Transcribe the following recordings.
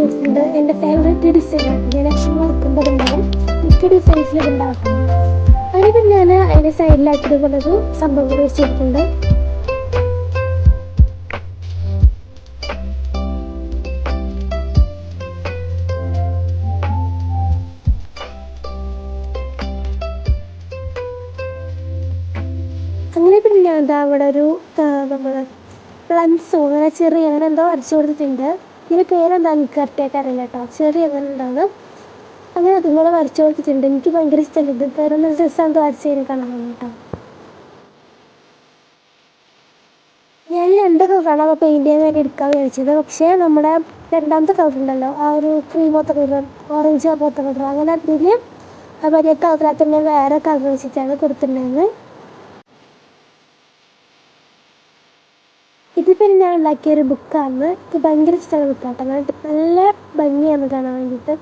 വെച്ചിട്ടുണ്ട്. എൻ്റെ favourite design ഞാൻ എപ്പോഴും വറുക്കുമ്പോൾ ഉണ്ടാവും മിക്ക ഡിസൈൻസിലും ഉണ്ടാക്കും. അതിപ്പോൾ ഞാൻ അതിൻ്റെ സൈഡിലാക്കിയത് പോലൊരു സംഭവം വെച്ചിട്ടുണ്ട്. അങ്ങനെ പിന്നെ ഞാൻ എന്താ അവിടെ ഒരു നമ്മൾ പ്ലംസോ അങ്ങനെ ചെറിയ അങ്ങനെ എന്തോ വരച്ചു കൊടുത്തിട്ടുണ്ട്. ഇതിൻ്റെ പേരെന്താ എനിക്ക് കറക്റ്റായിട്ട് അറിയില്ല കേട്ടോ. ചെറിയ അങ്ങനെ ഉണ്ടാവും. അങ്ങനെ അതുപോലെ വരച്ചു കൊടുത്തിട്ടുണ്ട്. എനിക്ക് ഭയങ്കര ഇഷ്ടമല്ല ഇത്. വേറെ നല്ല രസമാണ് വരച്ച് കഴിഞ്ഞ് കാണാൻ കേട്ടോ. ഞാൻ രണ്ട് കളറാണ് പെയിൻറ്റ് ചെയ്യാൻ വേണ്ടി എടുക്കാൻ വിചാരിച്ചത്. പക്ഷേ നമ്മുടെ രണ്ടാമത്തെ കളർ ഉണ്ടല്ലോ, ആ ഒരു ക്രീം പോലത്തെ കളർ, ഓറഞ്ച് പോലത്തെ കളർ, അങ്ങനെ അതിൽ വലിയ കളറിനകത്ത് തന്നെ വേറെ കളർ വെച്ചിട്ടാണ് കൊടുത്തിട്ടുണ്ടായിരുന്നത്. ഇതിപ്പോൾ ഞാൻ ഉണ്ടാക്കിയൊരു ബുക്കാണ്. എനിക്ക് ഭയങ്കര ഇഷ്ടമുള്ള ബുക്കാട്ടോ. നല്ല ഭംഗിയാണ് കാണാൻ വേണ്ടിയിട്ട്.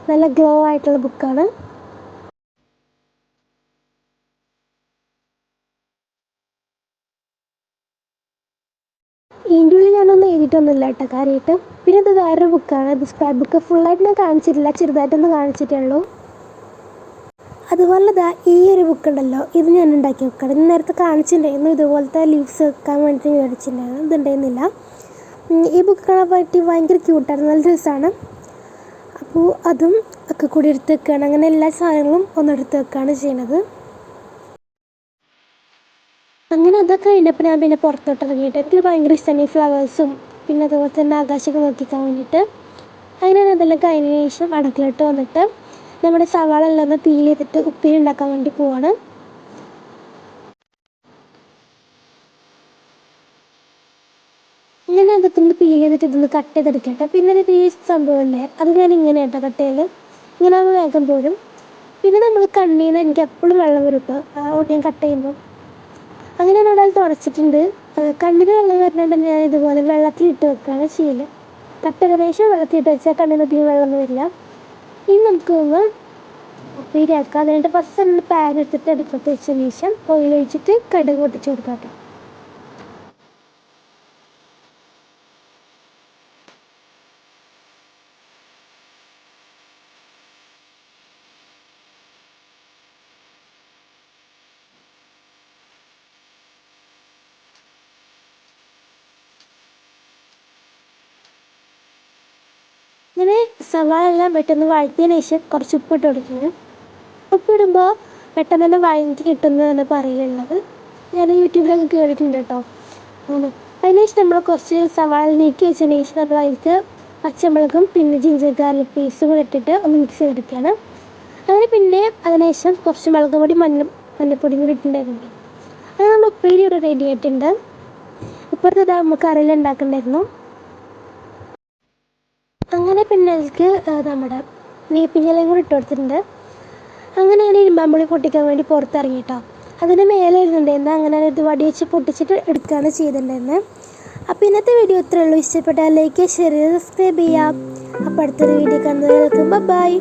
നല്ല ഗ്ലോ ആയിട്ടുള്ള ബുക്കാണ്. ഇതിൻ്റെ ഉള്ളിൽ ഞാനൊന്നും എഴുതിയിട്ടൊന്നുമില്ല കേട്ടോ കാര്യമായിട്ട്. പിന്നെ ഇത് വേറൊരു ബുക്കാണ്. ഇത് സ്ക്രാപ്പ് ബുക്ക്. ഫുള്ളായിട്ട് ഞാൻ കാണിച്ചിട്ടില്ല, ചെറുതായിട്ടൊന്ന് കാണിച്ചിട്ടേ ഉള്ളൂ. അതുപോലെ ഈ ഒരു ബുക്ക് ഉണ്ടല്ലോ, ഇത് ഞാൻ ഉണ്ടാക്കി വെക്കണം. ഇത് നേരത്തെ കാണിച്ചിട്ടുണ്ടായിരുന്നു. ഇതുപോലത്തെ ലീവ്സ് വെക്കാൻ വേണ്ടിയിട്ട് മേടിച്ചിട്ടുണ്ടായിരുന്നു. ഇതുണ്ടായിരുന്നില്ല. ഈ ബുക്ക് കാണാൻ പറ്റി ഭയങ്കര ക്യൂട്ടാണ്, നല്ല രസമാണ്. അപ്പോൾ അതും ഒക്കെ കൂടി എടുത്ത് വെക്കുകയാണ്. അങ്ങനെ എല്ലാ സാധനങ്ങളും ഒന്നെടുത്ത് വെക്കുകയാണ് ചെയ്യുന്നത്. അങ്ങനെ അതൊക്കെ കഴിഞ്ഞപ്പോൾ ഞാൻ പിന്നെ പുറത്തോട്ട് ഇറങ്ങിയിട്ട് എനിക്ക് ഭയങ്കര ഇഷ്ടമാണ് ഈ ഫ്ലവേഴ്സും പിന്നെ അതുപോലെ തന്നെ ആകാശമൊക്കെ നോക്കിക്കാൻ വേണ്ടിയിട്ട്. അങ്ങനെ ഞാൻ അതെല്ലാം കഴിഞ്ഞതിന് ശേഷം അടുക്കളയിട്ട് വന്നിട്ട് നമ്മുടെ സവാള എല്ലാം ഒന്ന് പീൽ ചെയ്തിട്ട് ഉപ്പേരി ഉണ്ടാക്കാൻ വേണ്ടി പോവാണ്. ഇങ്ങനെ അതൊക്കെ ഒന്ന് പീൽ ചെയ്തിട്ട് ഇതൊന്ന് കട്ട് ചെയ്തെടുക്കട്ടെ. പിന്നെ ഇത് ഈ സംഭവമല്ലേ, അത് ഞാൻ ഇങ്ങനെ കേട്ടോ കട്ട് ചെയ്യൽ. ഇങ്ങനെ ആകുമ്പോൾ വേഗം പോരും. പിന്നെ നമ്മൾ കണ്ണിൽ നിന്ന് എനിക്ക് എപ്പോഴും വെള്ളം വരും കേട്ടോ ഞാൻ കട്ട് ചെയ്യുമ്പോൾ. അങ്ങനെ ഞാൻ അത് തുടച്ചിട്ടുണ്ട്. കണ്ണിന് വെള്ളം വരുന്നുണ്ട് ഞാൻ ഇതുപോലെ വെള്ളത്തിലിട്ട് വെക്കുകയാണ് ചെയ്യൽ. കട്ട് ഏകദേശം വെള്ളത്തിലിട്ട് വെച്ചാൽ കണ്ണിന് അധികം വെള്ളമൊന്നും വരില്ല. ഇനി നമുക്കൊന്ന് ഉപ്പേരിയാക്കാം. അതിനായിട്ട് ഫസ്റ്റ് നമ്മൾ പാൻ എടുത്തിട്ട് അടുപ്പത്ത് വെച്ചതിന് ശേഷം ഓയിൽ ഒഴിച്ചിട്ട് കടുക് പൊട്ടിച്ച് കൊടുക്കാം കേട്ടോ. ഇങ്ങനെ സവാള എല്ലാം പെട്ടെന്ന് വഴറ്റിയതിന് ശേഷം കുറച്ച് ഉപ്പിട്ട് കൊടുക്കുന്നത്. ഉപ്പിടുമ്പോൾ പെട്ടെന്ന് തന്നെ വഴറ്റി കിട്ടുന്നതാണ് പറയലുള്ളത്. ഞാൻ യൂട്യൂബിലൊക്കെ കേട്ടിട്ടുണ്ട് കേട്ടോ. അതിന് ശേഷം നമ്മൾ കുറച്ച് സവാള നീക്കി വെച്ചതിന് ശേഷം നമ്മൾ അതിലേക്ക് പച്ചമുളകും പിന്നെ ജിഞ്ചർ ഗാർലിക് പേസ്റ്റും കൂടെ ഇട്ടിട്ട് ഒന്ന് മിക്സ് ചെയ്തെടുക്കുകയാണ്. അങ്ങനെ പിന്നെ അതിന് ശേഷം കുറച്ച് മുളക് പൊടി മഞ്ഞൾപ്പൊടിയും കൂടി ഇട്ടിട്ടുണ്ടായിരുന്നു. അങ്ങനെ നമ്മൾ ഉപ്പേരി ഇവിടെ റെഡി ആയിട്ടുണ്ട്. ഇപ്പോഴത്തെ നമുക്ക് കറിയെല്ലാം ഉണ്ടാക്കണ്ടായിരുന്നു. അങ്ങനെ പിന്നെ അതിലേക്ക് നമ്മുടെ വേപ്പിലയും കൂടി ഇട്ട് കൊടുത്തിട്ടുണ്ട്. അങ്ങനെ ഞാൻ ഇരുമ്പാമ്പുളി പൊട്ടിക്കാൻ വേണ്ടി പുറത്തിറങ്ങി കേട്ടോ. അതിന് മേലെ ഇരുന്നുണ്ടായിരുന്നു. അങ്ങനെ ഇത് വടി വെച്ച് പൊട്ടിച്ചിട്ട് എടുക്കുകയാണ് ചെയ്തിട്ടുണ്ടായിരുന്നത്. അപ്പോൾ ഇന്നത്തെ വീഡിയോ ഇത്രയേ ഉള്ളൂ. ഇഷ്ടപ്പെട്ടാൽ ലൈക്ക് ഷെയർ സബ്സ്ക്രൈബ് ചെയ്യാം. അപ്പോൾ അടുത്തൊരു വീഡിയോ കാണുന്നത് ബൈ.